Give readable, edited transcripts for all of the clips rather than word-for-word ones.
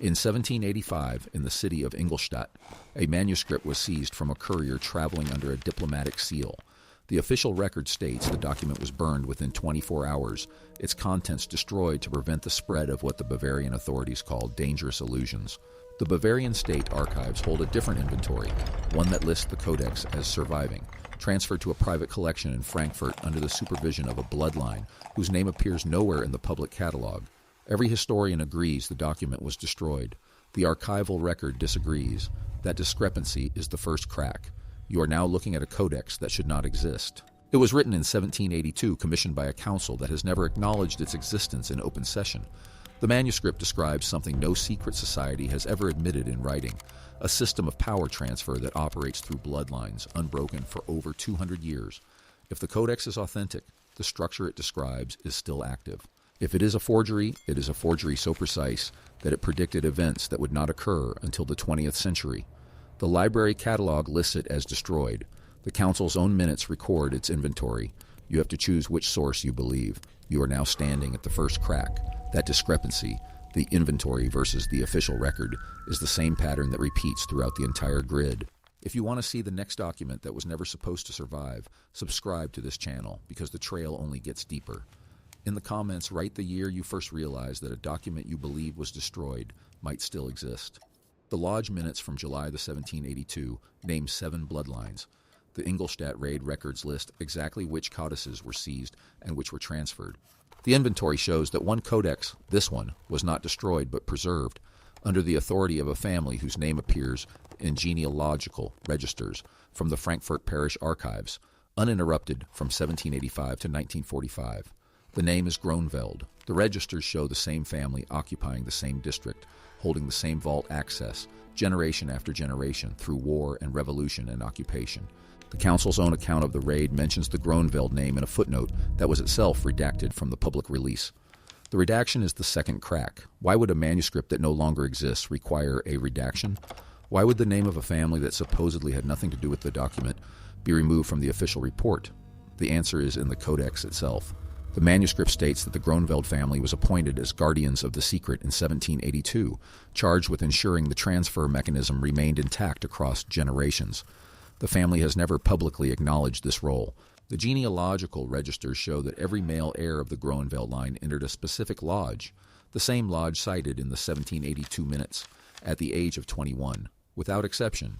In 1785, in the city of Ingolstadt, a manuscript was seized from a courier traveling under a diplomatic seal. The official record states the document was burned within 24 hours, its contents destroyed to prevent the spread of what the Bavarian authorities called dangerous illusions. The Bavarian state archives hold a different inventory, one that lists the codex as surviving, transferred to a private collection in Frankfurt under the supervision of a bloodline whose name appears nowhere in the public catalog. Every historian agrees the document was destroyed. The archival record disagrees. That discrepancy is the first crack. You are now looking at a codex that should not exist. It was written in 1782, commissioned by a council that has never acknowledged its existence in open session. The manuscript describes something no secret society has ever admitted in writing, a system of power transfer that operates through bloodlines, unbroken for over 200 years. If the codex is authentic, the structure it describes is still active. If it is a forgery so precise that it predicted events that would not occur until the 20th century. The library catalog lists it as destroyed. The council's own minutes record its inventory. You have to choose which source you believe. You are now standing at the first crack. That discrepancy, the inventory versus the official record, is the same pattern that repeats throughout the entire grid. If you want to see the next document that was never supposed to survive, subscribe to this channel because the trail only gets deeper. In the comments, write the year you first realized that a document you believe was destroyed might still exist. The Lodge minutes from July the 1782 name 7 bloodlines. The Ingolstadt raid records list exactly which codices were seized and which were transferred. The inventory shows that one codex, this one, was not destroyed but preserved, under the authority of a family whose name appears in genealogical registers from the Frankfurt Parish Archives, uninterrupted from 1785 to 1945. The name is Gronveld. The registers show the same family occupying the same district, holding the same vault access, generation after generation, through war and revolution and occupation. The council's own account of the raid mentions the Gronveld name in a footnote that was itself redacted from the public release. The redaction is the second crack. Why would a manuscript that no longer exists require a redaction? Why would the name of a family that supposedly had nothing to do with the document be removed from the official report? The answer is in the codex itself. The manuscript states that the Gronveld family was appointed as guardians of the secret in 1782, charged with ensuring the transfer mechanism remained intact across generations. The family has never publicly acknowledged this role. The genealogical registers show that every male heir of the Gronveld line entered a specific lodge, the same lodge cited in the 1782 minutes, at the age of 21, without exception.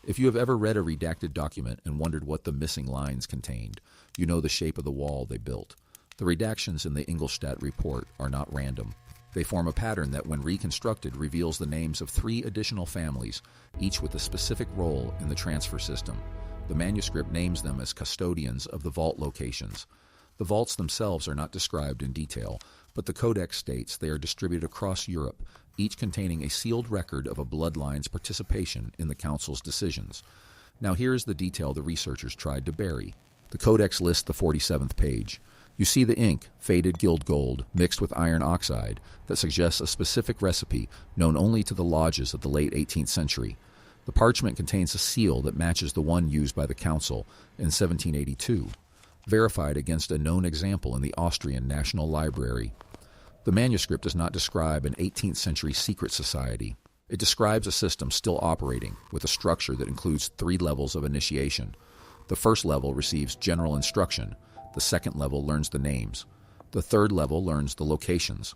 If you have ever read a redacted document and wondered what the missing lines contained, you know the shape of the wall they built. The redactions in the Ingolstadt report are not random. They form a pattern that, when reconstructed, reveals the names of 3 additional families, each with a specific role in the transfer system. The manuscript names them as custodians of the vault locations. The vaults themselves are not described in detail, but the codex states they are distributed across Europe, each containing a sealed record of a bloodline's participation in the council's decisions. Now here is the detail the researchers tried to bury. The codex lists the 47th page. You see the ink, faded gilt gold, mixed with iron oxide, that suggests a specific recipe known only to the lodges of the late 18th century. The parchment contains a seal that matches the one used by the council in 1782, verified against a known example in the Austrian National Library. The manuscript does not describe an 18th century secret society. It describes a system still operating, with a structure that includes 3 levels of initiation. The first level receives general instruction. The second level learns the names. The third level learns the locations.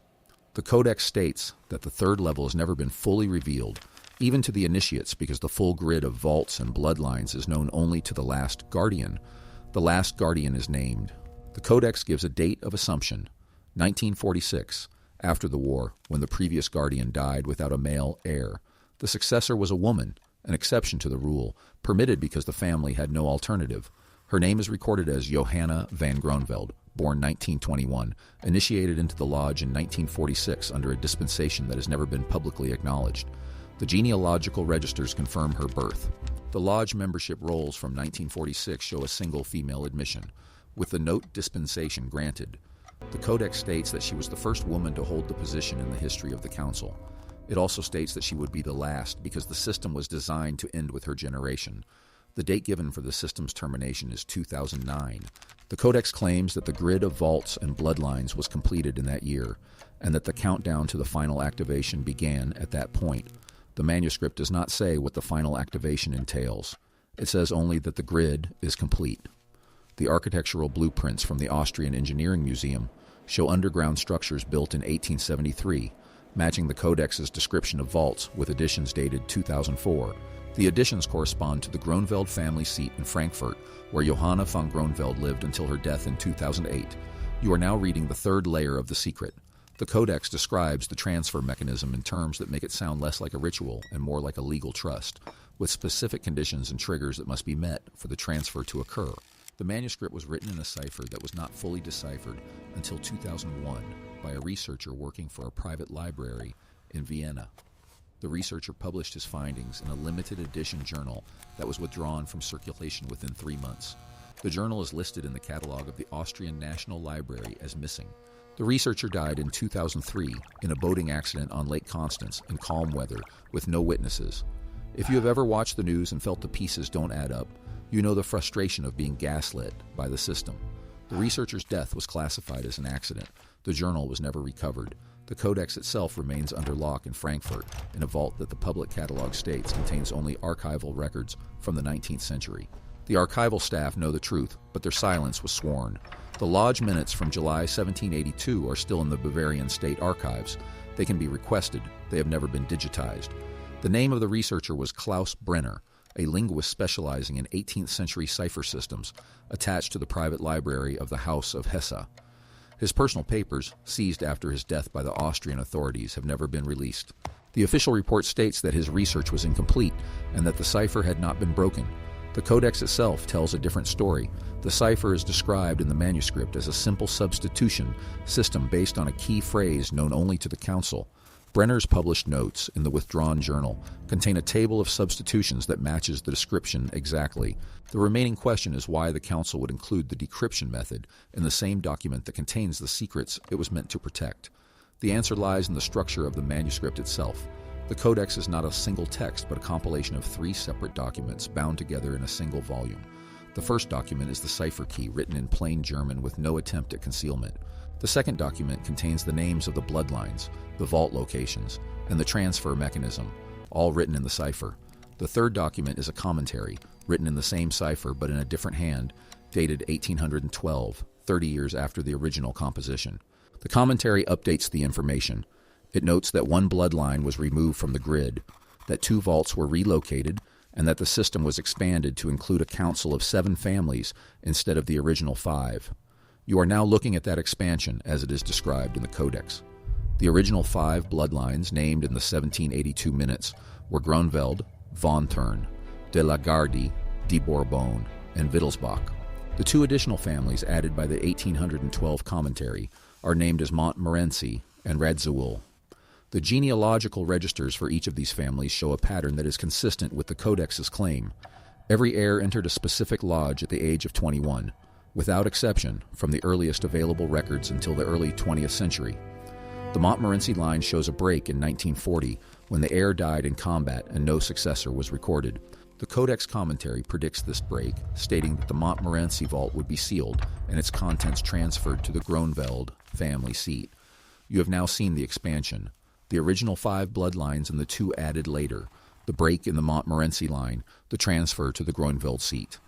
The codex states that the third level has never been fully revealed, even to the initiates, because the full grid of vaults and bloodlines is known only to the last guardian. The last guardian is named. The codex gives a date of assumption, 1946, after the war, when the previous guardian died without a male heir. The successor was a woman, an exception to the rule, permitted because the family had no alternative. Her name is recorded as Johanna van Gronveld, born 1921, initiated into the lodge in 1946 under a dispensation that has never been publicly acknowledged. The genealogical registers confirm her birth. The lodge membership rolls from 1946 show a single female admission, with the note dispensation granted. The codex states that she was the first woman to hold the position in the history of the council. It also states that she would be the last because the system was designed to end with her generation. The date given for the system's termination is 2009. The Codex claims that the grid of vaults and bloodlines was completed in that year, and that the countdown to the final activation began at that point. The manuscript does not say what the final activation entails. It says only that the grid is complete. The architectural blueprints from the Austrian Engineering Museum show underground structures built in 1873, matching the Codex's description of vaults with additions dated 2004. The additions correspond to the Groeneveld family seat in Frankfurt, where Johanna von Groeneveld lived until her death in 2008. You are now reading the third layer of the secret. The Codex describes the transfer mechanism in terms that make it sound less like a ritual and more like a legal trust, with specific conditions and triggers that must be met for the transfer to occur. The manuscript was written in a cipher that was not fully deciphered until 2001 by a researcher working for a private library in Vienna. The researcher published his findings in a limited edition journal that was withdrawn from circulation within 3 months. The journal is listed in the catalog of the Austrian National Library as missing. The researcher died in 2003 in a boating accident on Lake Constance in calm weather with no witnesses. If you have ever watched the news and felt the pieces don't add up, you know the frustration of being gaslit by the system. The researcher's death was classified as an accident. The journal was never recovered. The Codex itself remains under lock in Frankfurt in a vault that the public catalog states contains only archival records from the 19th century. The archival staff know the truth, but their silence was sworn. The lodge minutes from July 1782 are still in the Bavarian State Archives. They can be requested. They have never been digitized. The name of the researcher was Klaus Brenner, a linguist specializing in 18th century cipher systems, attached to the private library of the House of Hesse. His personal papers, seized after his death by the Austrian authorities, have never been released. The official report states that his research was incomplete and that the cipher had not been broken. The Codex itself tells a different story. The cipher is described in the manuscript as a simple substitution system based on a key phrase known only to the council. Brenner's published notes in the withdrawn journal contain a table of substitutions that matches the description exactly. The remaining question is why the council would include the decryption method in the same document that contains the secrets it was meant to protect. The answer lies in the structure of the manuscript itself. The Codex is not a single text, but a compilation of 3 separate documents bound together in a single volume. The first document is the cipher key, written in plain German with no attempt at concealment. The second document contains the names of the bloodlines, the vault locations, and the transfer mechanism, all written in the cipher. The third document is a commentary, written in the same cipher but in a different hand, dated 1812, 30 years after the original composition. The commentary updates the information. It notes that 1 bloodline was removed from the grid, that 2 vaults were relocated, and that the system was expanded to include a council of 7 families instead of the original 5. You are now looking at that expansion as it is described in the Codex. The original 5 bloodlines named in the 1782 minutes were Groeneveld, Von Thurn, de la Gardie, de Bourbon, and Wittelsbach. The 2 additional families added by the 1812 commentary are named as Montmorency and Radziwill. The genealogical registers for each of these families show a pattern that is consistent with the Codex's claim. Every heir entered a specific lodge at the age of 21, without exception, from the earliest available records until the early 20th century. The Montmorency line shows a break in 1940 when the heir died in combat and no successor was recorded. The Codex commentary predicts this break, stating that the Montmorency vault would be sealed and its contents transferred to the Groeneveld family seat. You have now seen the expansion. The original 5 bloodlines and the 2 added later, the break in the Montmorency line, the transfer to the Groeneveld seat.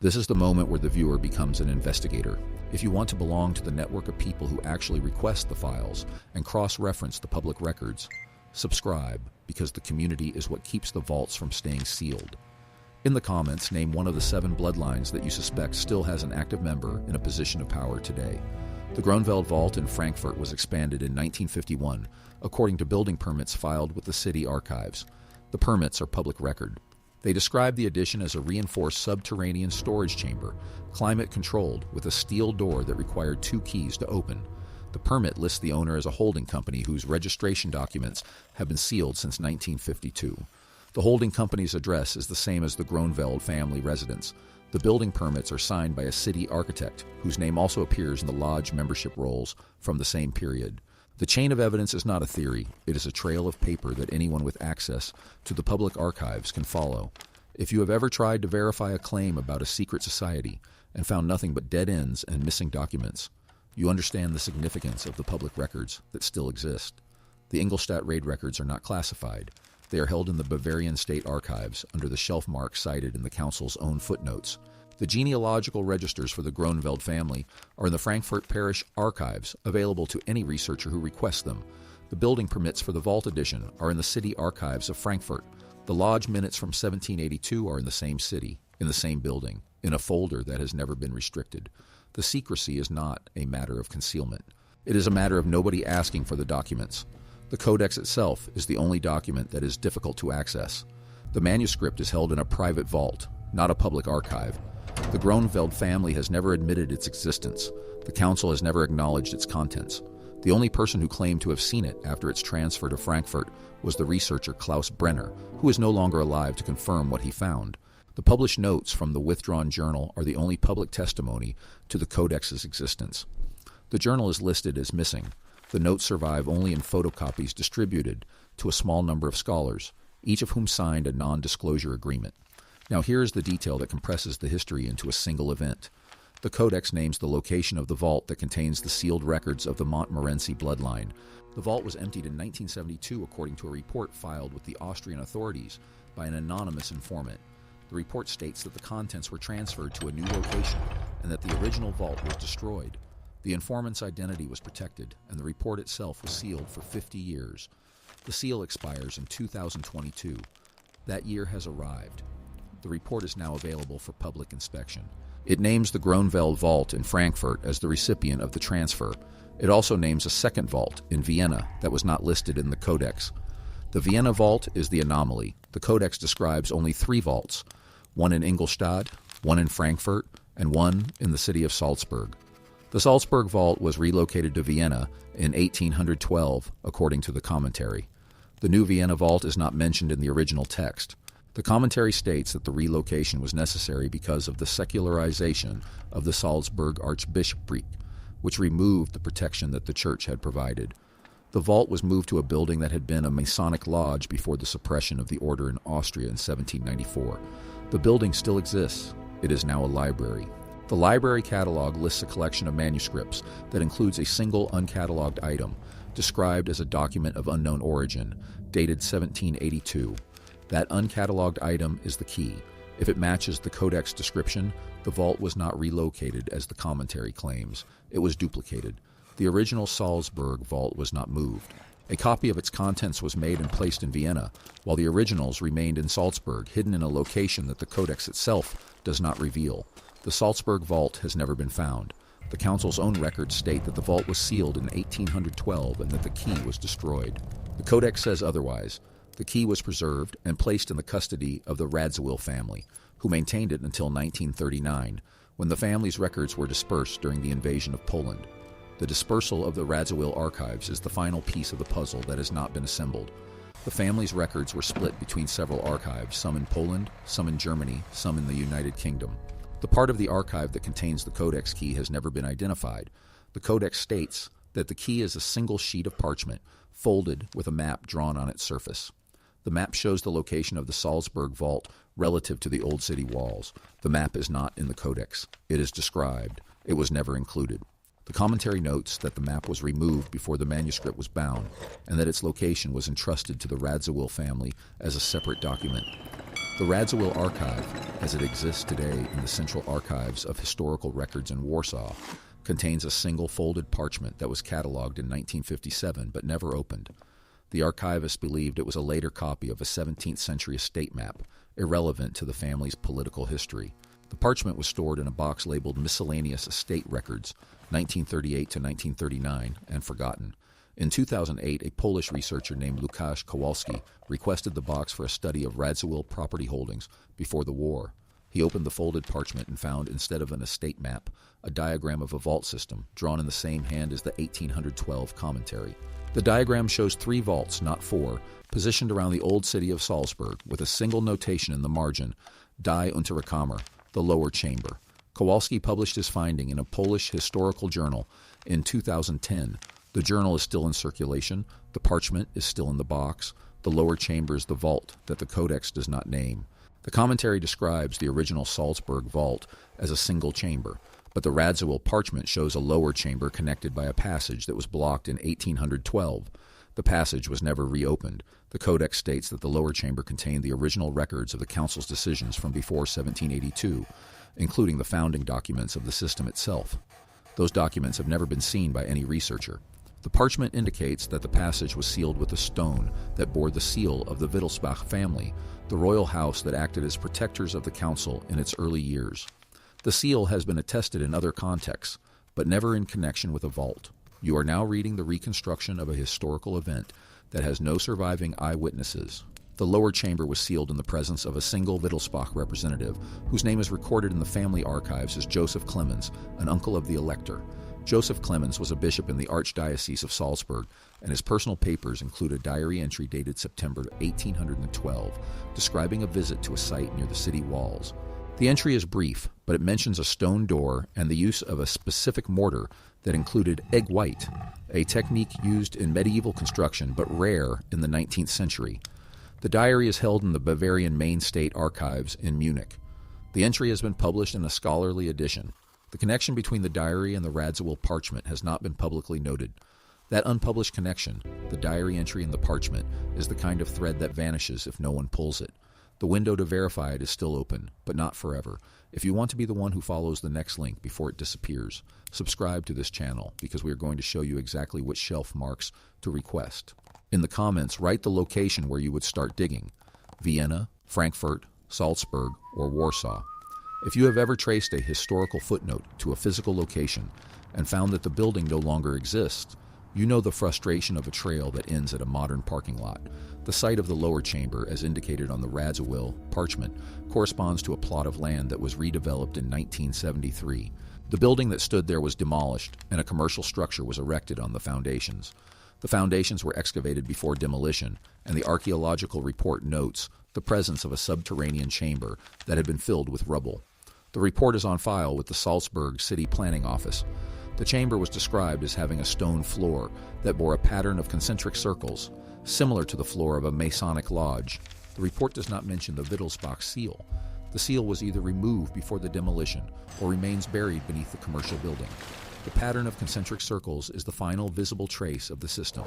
This is the moment where the viewer becomes an investigator. If you want to belong to the network of people who actually request the files and cross-reference the public records, subscribe, because the community is what keeps the vaults from staying sealed. In the comments, name one of the 7 bloodlines that you suspect still has an active member in a position of power today. The Groeneveld Vault in Frankfurt was expanded in 1951, according to building permits filed with the city archives. The permits are public record. They describe the addition as a reinforced subterranean storage chamber, climate-controlled, with a steel door that required 2 keys to open. The permit lists the owner as a holding company whose registration documents have been sealed since 1952. The holding company's address is the same as the Groeneveld family residence. The building permits are signed by a city architect, whose name also appears in the lodge membership rolls from the same period. The chain of evidence is not a theory. It is a trail of paper that anyone with access to the public archives can follow. If you have ever tried to verify a claim about a secret society and found nothing but dead ends and missing documents, you understand the significance of the public records that still exist. The Ingolstadt raid records are not classified. They are held in the Bavarian State Archives under the shelf mark cited in the Council's own footnotes. The genealogical registers for the Groeneveld family are in the Frankfurt Parish Archives, available to any researcher who requests them. The building permits for the Vault Edition are in the City Archives of Frankfurt. The lodge minutes from 1782 are in the same city, in the same building, in a folder that has never been restricted. The secrecy is not a matter of concealment. It is a matter of nobody asking for the documents. The Codex itself is the only document that is difficult to access. The manuscript is held in a private vault, not a public archive. The Groeneveld family has never admitted its existence. The Council has never acknowledged its contents. The only person who claimed to have seen it after its transfer to Frankfurt was the researcher Klaus Brenner, who is no longer alive to confirm what he found. The published notes from the withdrawn journal are the only public testimony to the Codex's existence. The journal is listed as missing. The notes survive only in photocopies distributed to a small number of scholars, each of whom signed a non-disclosure agreement. Now here is the detail that compresses the history into a single event. The Codex names the location of the vault that contains the sealed records of the Montmorency bloodline. The vault was emptied in 1972 according to a report filed with the Austrian authorities by an anonymous informant. The report states that the contents were transferred to a new location and that the original vault was destroyed. The informant's identity was protected, and the report itself was sealed for 50 years. The seal expires in 2022. That year has arrived. The report is now available for public inspection. It names the Groeneveld vault in Frankfurt as the recipient of the transfer. It also names a second vault in Vienna that was not listed in the Codex. The Vienna vault is the anomaly. The Codex describes only 3 vaults, one in Ingolstadt, one in Frankfurt, and one in the city of Salzburg. The Salzburg vault was relocated to Vienna in 1812, according to the commentary. The new Vienna vault is not mentioned in the original text. The commentary states that the relocation was necessary because of the secularization of the Salzburg archbishopric, which removed the protection that the church had provided. The vault was moved to a building that had been a Masonic lodge before the suppression of the order in Austria in 1794. The building still exists. It is now a library. The library catalog lists a collection of manuscripts that includes a single uncatalogued item, described as a document of unknown origin, dated 1782. That uncatalogued item is the key. If it matches the Codex description, the vault was not relocated as the commentary claims. It was duplicated. The original Salzburg vault was not moved. A copy of its contents was made and placed in Vienna, while the originals remained in Salzburg, hidden in a location that the Codex itself does not reveal. The Salzburg vault has never been found. The Council's own records state that the vault was sealed in 1812 and that the key was destroyed. The Codex says otherwise. The key was preserved and placed in the custody of the Radziwill family, who maintained it until 1939, when the family's records were dispersed during the invasion of Poland. The dispersal of the Radziwill archives is the final piece of the puzzle that has not been assembled. The family's records were split between several archives, some in Poland, some in Germany, some in the United Kingdom. The part of the archive that contains the Codex key has never been identified. The Codex states that the key is a single sheet of parchment, folded with a map drawn on its surface. The map shows the location of the Salzburg vault relative to the Old City walls. The map is not in the Codex. It is described. It was never included. The commentary notes that the map was removed before the manuscript was bound, and that its location was entrusted to the Radziwill family as a separate document. The Radziwill Archive, as it exists today in the Central Archives of Historical Records in Warsaw, contains a single folded parchment that was catalogued in 1957 but never opened. The archivist believed it was a later copy of a 17th century estate map, irrelevant to the family's political history. The parchment was stored in a box labeled Miscellaneous Estate Records, 1938 to 1939, and forgotten. In 2008, a Polish researcher named Łukasz Kowalski requested the box for a study of Radziwill property holdings before the war. He opened the folded parchment and found, instead of an estate map, a diagram of a vault system drawn in the same hand as the 1812 commentary. The diagram shows 3 vaults, not 4, positioned around the old city of Salzburg, with a single notation in the margin, Die untere Kammer, the lower chamber. Kowalski published his finding in a Polish historical journal in 2010. The journal is still in circulation, the parchment is still in the box, the lower chamber is the vault that the Codex does not name. The commentary describes the original Salzburg vault as a single chamber, but the Radziwill parchment shows a lower chamber connected by a passage that was blocked in 1812. The passage was never reopened. The Codex states that the lower chamber contained the original records of the Council's decisions from before 1782, including the founding documents of the system itself. Those documents have never been seen by any researcher. The parchment indicates that the passage was sealed with a stone that bore the seal of the Wittelsbach family, the royal house that acted as protectors of the Council in its early years. The seal has been attested in other contexts, but never in connection with a vault. You are now reading the reconstruction of a historical event that has no surviving eyewitnesses. The lower chamber was sealed in the presence of a single Wittelsbach representative, whose name is recorded in the family archives as Joseph Clemens, an uncle of the elector. Joseph Clemens was a bishop in the Archdiocese of Salzburg, and his personal papers include a diary entry dated September 1812, describing a visit to a site near the city walls. The entry is brief, but it mentions a stone door and the use of a specific mortar that included egg white, a technique used in medieval construction but rare in the 19th century. The diary is held in the Bavarian Main State Archives in Munich. The entry has been published in a scholarly edition. The connection between the diary and the Radziwill parchment has not been publicly noted. That unpublished connection, the diary entry and the parchment, is the kind of thread that vanishes if no one pulls it. The window to verify it is still open, but not forever. If you want to be the one who follows the next link before it disappears, subscribe to this channel because we are going to show you exactly which shelf marks to request. In the comments, write the location where you would start digging: Vienna, Frankfurt, Salzburg, or Warsaw. If you have ever traced a historical footnote to a physical location and found that the building no longer exists, you know the frustration of a trail that ends at a modern parking lot. The site of the lower chamber, as indicated on the Radziwill parchment, corresponds to a plot of land that was redeveloped in 1973. The building that stood there was demolished, and a commercial structure was erected on the foundations. The foundations were excavated before demolition, and the archaeological report notes the presence of a subterranean chamber that had been filled with rubble. The report is on file with the Salzburg City Planning Office. The chamber was described as having a stone floor that bore a pattern of concentric circles, similar to the floor of a Masonic lodge. The report does not mention the Wittelsbach seal. The seal was either removed before the demolition or remains buried beneath the commercial building. The pattern of concentric circles is the final visible trace of the system.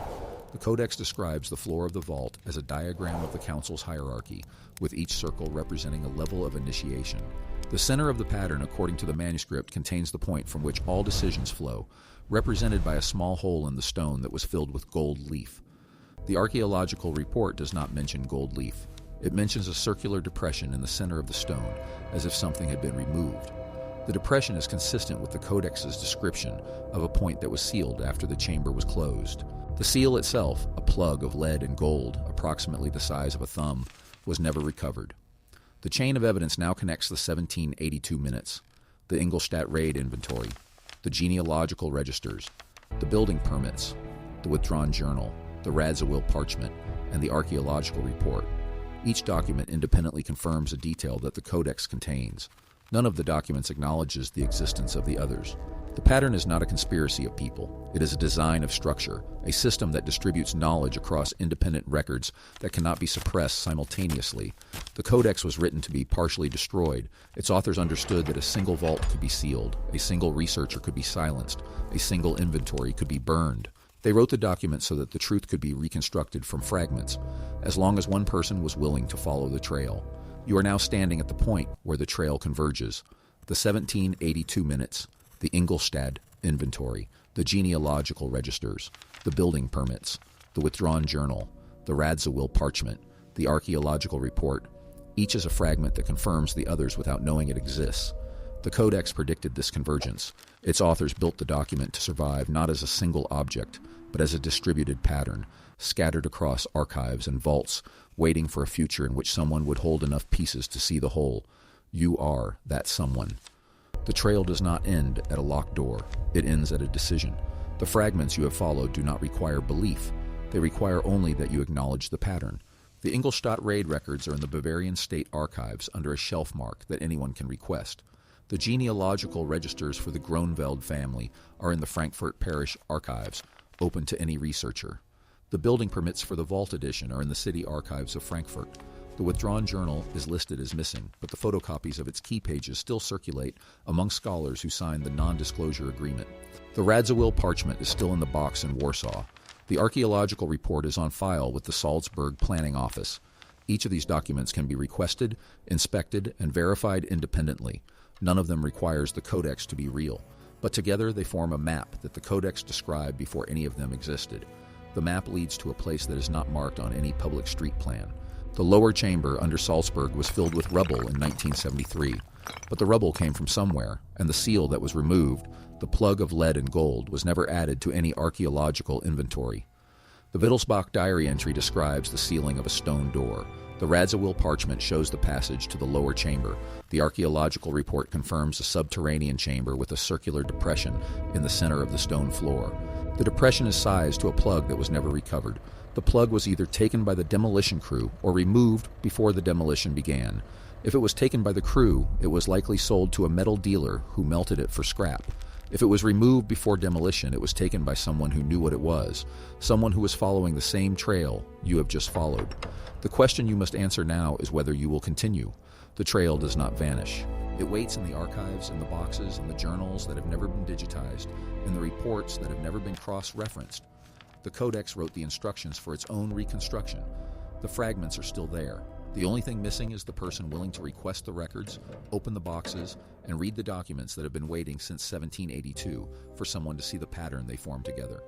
The Codex describes the floor of the vault as a diagram of the Council's hierarchy, with each circle representing a level of initiation. The center of the pattern, according to the manuscript, contains the point from which all decisions flow, represented by a small hole in the stone that was filled with gold leaf. The archaeological report does not mention gold leaf. It mentions a circular depression in the center of the stone, as if something had been removed. The depression is consistent with the Codex's description of a point that was sealed after the chamber was closed. The seal itself, a plug of lead and gold, approximately the size of a thumb, was never recovered. The chain of evidence now connects the 1782 minutes, the Ingolstadt raid inventory, the genealogical registers, the building permits, the withdrawn journal, the Radziwill parchment, and the archaeological report. Each document independently confirms a detail that the Codex contains. None of the documents acknowledges the existence of the others. The pattern is not a conspiracy of people. It is a design of structure, a system that distributes knowledge across independent records that cannot be suppressed simultaneously. The Codex was written to be partially destroyed. Its authors understood that a single vault could be sealed, a single researcher could be silenced, a single inventory could be burned. They wrote the document so that the truth could be reconstructed from fragments, as long as one person was willing to follow the trail. You are now standing at the point where the trail converges. The 1782 minutes, the Ingolstadt inventory, the genealogical registers, the building permits, the withdrawn journal, the Radziwill parchment, the archaeological report. Each is a fragment that confirms the others without knowing it exists. The Codex predicted this convergence. Its authors built the document to survive not as a single object, but as a distributed pattern, scattered across archives and vaults, waiting for a future in which someone would hold enough pieces to see the whole. You are that someone. The trail does not end at a locked door. It ends at a decision. The fragments you have followed do not require belief. They require only that you acknowledge the pattern. The Ingolstadt raid records are in the Bavarian State Archives under a shelf mark that anyone can request. The genealogical registers for the Gronveld family are in the Frankfurt Parish Archives, open to any researcher. The building permits for the Vault Edition are in the City Archives of Frankfurt. The withdrawn journal is listed as missing, but the photocopies of its key pages still circulate among scholars who signed the non-disclosure agreement. The Radziwiłł parchment is still in the box in Warsaw. The archaeological report is on file with the Salzburg Planning Office. Each of these documents can be requested, inspected, and verified independently. None of them requires the codex to be real, but together they form a map that the codex described before any of them existed. The map leads to a place that is not marked on any public street plan. The lower chamber under Salzburg was filled with rubble in 1973, but the rubble came from somewhere, and the seal that was removed, the plug of lead and gold, was never added to any archaeological inventory. The Wittelsbach diary entry describes the sealing of a stone door. The Radziwiłł parchment shows the passage to the lower chamber. The archaeological report confirms a subterranean chamber with a circular depression in the center of the stone floor. The depression is sized to a plug that was never recovered. The plug was either taken by the demolition crew or removed before the demolition began. If it was taken by the crew, it was likely sold to a metal dealer who melted it for scrap. If it was removed before demolition, it was taken by someone who knew what it was, someone who was following the same trail you have just followed. The question you must answer now is whether you will continue. The trail does not vanish. It waits in the archives, in the boxes, in the journals that have never been digitized, in the reports that have never been cross-referenced. The Codex wrote the instructions for its own reconstruction. The fragments are still there. The only thing missing is the person willing to request the records, open the boxes, and read the documents that have been waiting since 1782 for someone to see the pattern they form together.